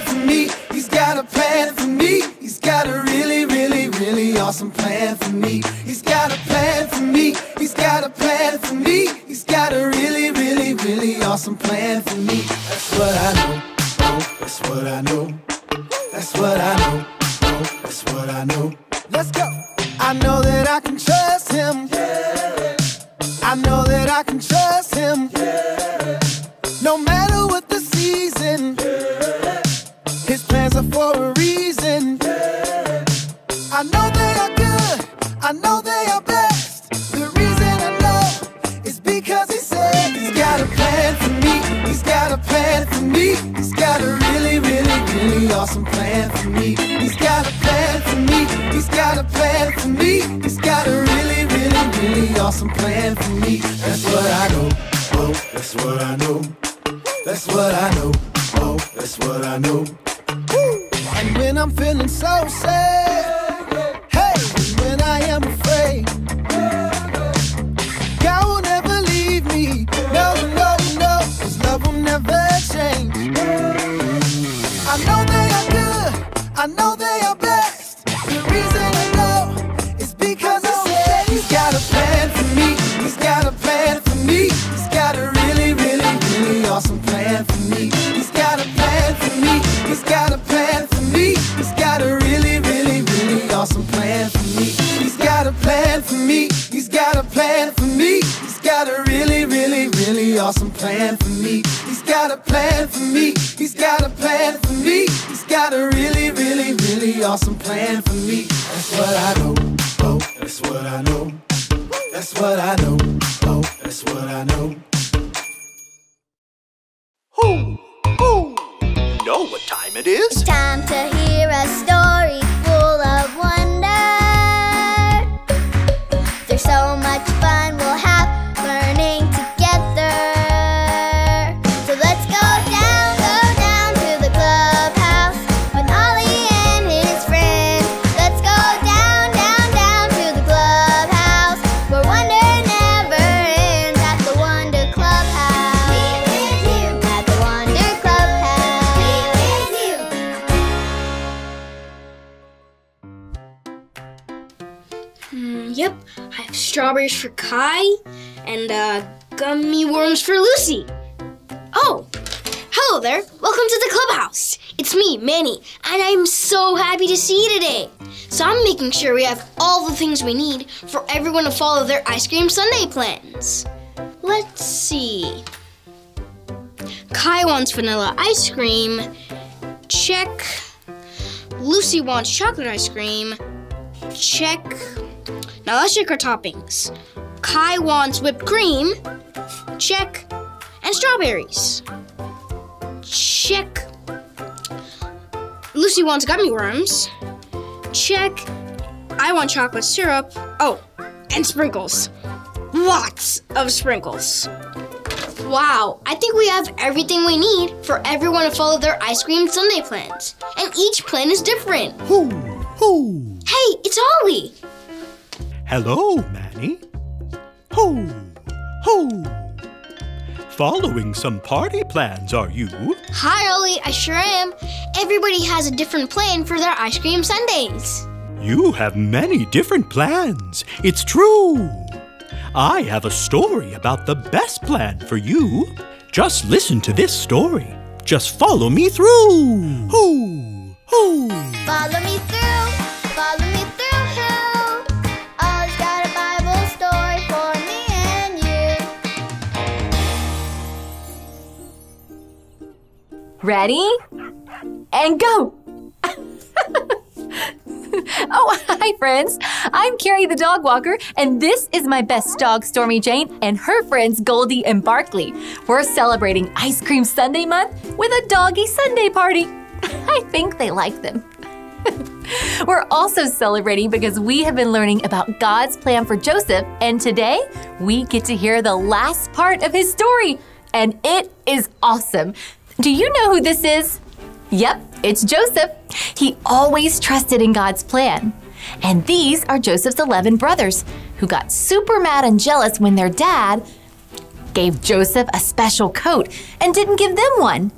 for me. He's got a plan for me. He's got a really, really, really awesome plan for me. He's got a plan for me. He's got a plan for me. He's got a really, really, really awesome plan for me. That's what I know. Oh, that's what I know. That's what I know. Oh, that's what I know. Let's go. I know that I can trust him. Yeah. I know that I can trust him. Yeah. No matter what the season, yeah. His plans are for a reason. Yeah. I know they are good. I know they are best. The reason I know is because he said he's got a plan for me. He's got a plan for me. He's got a really, really, really awesome plan for me. He's got a plan for me. He's got a plan for me. He's got a really, really, really awesome plan for me. That's what I know. Oh, that's what I know. That's what I know. Oh, that's what I know. And when I'm feeling so sad, hey, when I am afraid, God will never leave me. No, no, no, His love will never change. I know they are good. I know they are best. The reason I know is because I said he's got a plan for me. He's got a plan for me. He's got a really, really, really awesome plan for me. He's got a plan for me. He's got a plan for me. He's got a really, really, really awesome plan for me. He's got a plan for me. He's got a plan for me. He's got a really, really, really awesome plan for me. He's got a plan for me. He's got a plan for me. He's got a really, really, really awesome plan for me. That's what I know. Oh, that's what I know. That's what I know. Oh, that's what I know. Who? You know what time it is? It's time to hear a story full of wonder. There's so much fun we'll have learning together. So let's go down to the clubhouse with Ollie and his friends. Let's go down to the clubhouse where wonder never ends at the Wonder Clubhouse. Be with you at the Wonder Clubhouse. Be with you. Yep, I have strawberries for Kai and gummy worms for Lucy. Oh, hello there. Welcome to the clubhouse. It's me, Manny, and I'm so happy to see you today. So I'm making sure we have all the things we need for everyone to follow their ice cream sundae plans. Let's see. Kai wants vanilla ice cream. Check. Lucy wants chocolate ice cream. Check. Now let's check our toppings. Kai wants whipped cream. Check. And strawberries. Check. Lucy wants gummy worms. Check. I want chocolate syrup. Oh, and sprinkles. Lots of sprinkles. Wow, I think we have everything we need for everyone to follow their ice cream sundae plans. And each plan is different. Who? Hey, it's Ollie. Hello, Manny. Who? Following some party plans, are you? Hi, Ollie, I sure am. Everybody has a different plan for their ice cream sundaes. You have many different plans. It's true. I have a story about the best plan for you. Just listen to this story. Just follow me through. Who? Follow me through, follow me through, who? Ollie's got a Bible story for me and you. Ready? And go! Oh, hi friends. I'm Carrie the dog walker, and this is my best dog, Stormy Jane, and her friends, Goldie and Barkley. We're celebrating Ice Cream Sundae Month with a doggy Sundae party. I think they like them. We're also celebrating because we have been learning about God's plan for Joseph, and today we get to hear the last part of his story, and it is awesome. Do you know who this is? Yep, it's Joseph. He always trusted in God's plan. And these are Joseph's 11 brothers who got super mad and jealous when their dad gave Joseph a special coat and didn't give them one.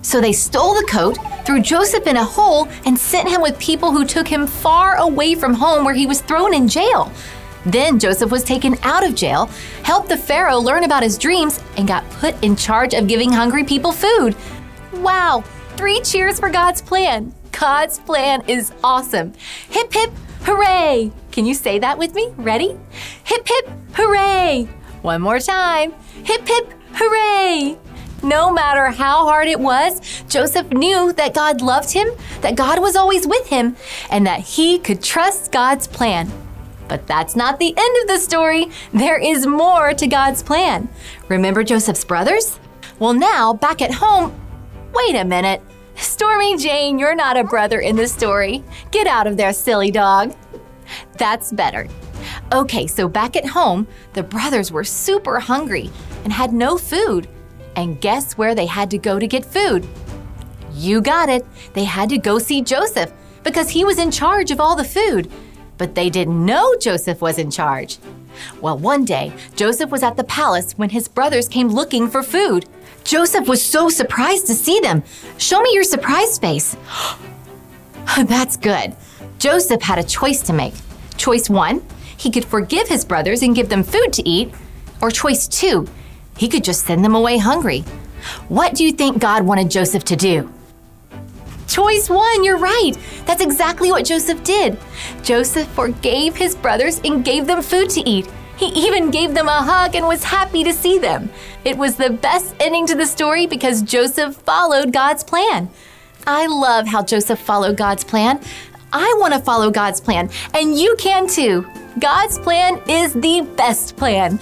So they stole the coat, threw Joseph in a hole, and sent him with people who took him far away from home where he was thrown in jail. Then Joseph was taken out of jail, helped the Pharaoh learn about his dreams, and got put in charge of giving hungry people food. Wow! 3 cheers for God's plan. God's plan is awesome. Hip, hip, hooray! Can you say that with me? Ready? Hip, hip, hooray! One more time. Hip, hip, hooray! No matter how hard it was, Joseph knew that God loved him, that God was always with him, and that he could trust God's plan. But that's not the end of the story. There is more to God's plan. Remember Joseph's brothers? Well, now, back at home, wait a minute. Stormy Jane, you're not a brother in the story. Get out of there, silly dog. That's better. Okay, so back at home, the brothers were super hungry and had no food. And guess where they had to go to get food? You got it. They had to go see Joseph because he was in charge of all the food. But they didn't know Joseph was in charge. Well, one day, Joseph was at the palace when his brothers came looking for food. Joseph was so surprised to see them. Show me your surprised face. That's good. Joseph had a choice to make. Choice 1, he could forgive his brothers and give them food to eat. Or choice 2, he could just send them away hungry. What do you think God wanted Joseph to do? Choice 1, you're right. That's exactly what Joseph did. Joseph forgave his brothers and gave them food to eat. He even gave them a hug and was happy to see them. It was the best ending to the story because Joseph followed God's plan. I love how Joseph followed God's plan. I want to follow God's plan, and you can too. God's plan is the best plan.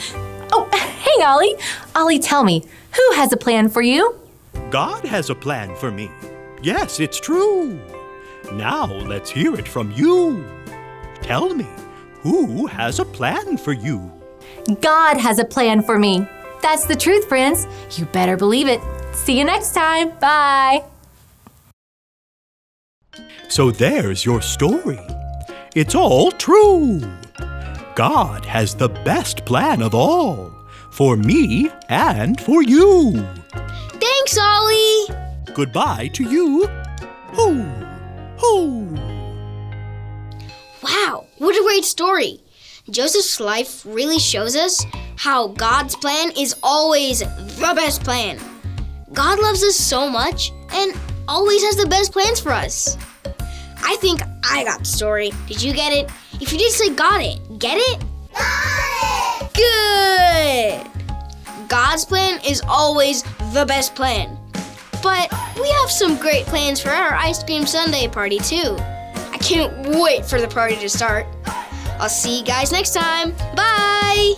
Oh, hey, Ollie. Ollie, tell me, who has a plan for you? God has a plan for me. Yes, it's true. Now let's hear it from you. Tell me, who has a plan for you? God has a plan for me. That's the truth, friends. You better believe it. See you next time. Bye. So there's your story. It's all true. God has the best plan of all, for me and for you. Thanks, Ollie! Goodbye to you. Hoo, hoo. Wow, what a great story. Joseph's life really shows us how God's plan is always the best plan. God loves us so much and always has the best plans for us. I think I got the story. Did you get it? If you did, say got it. Get it? Got it! Good! God's plan is always the best plan. But we have some great plans for our ice cream sundae party too. I can't wait for the party to start. I'll see you guys next time. Bye!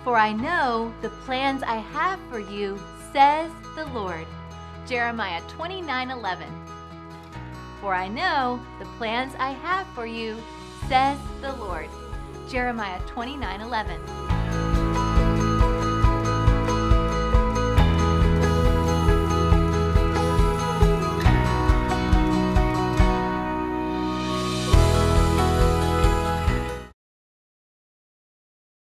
For I know the plans I have for you, says the Lord. Jeremiah 29:11. For I know the plans I have for you, says the Lord. Jeremiah 29:11.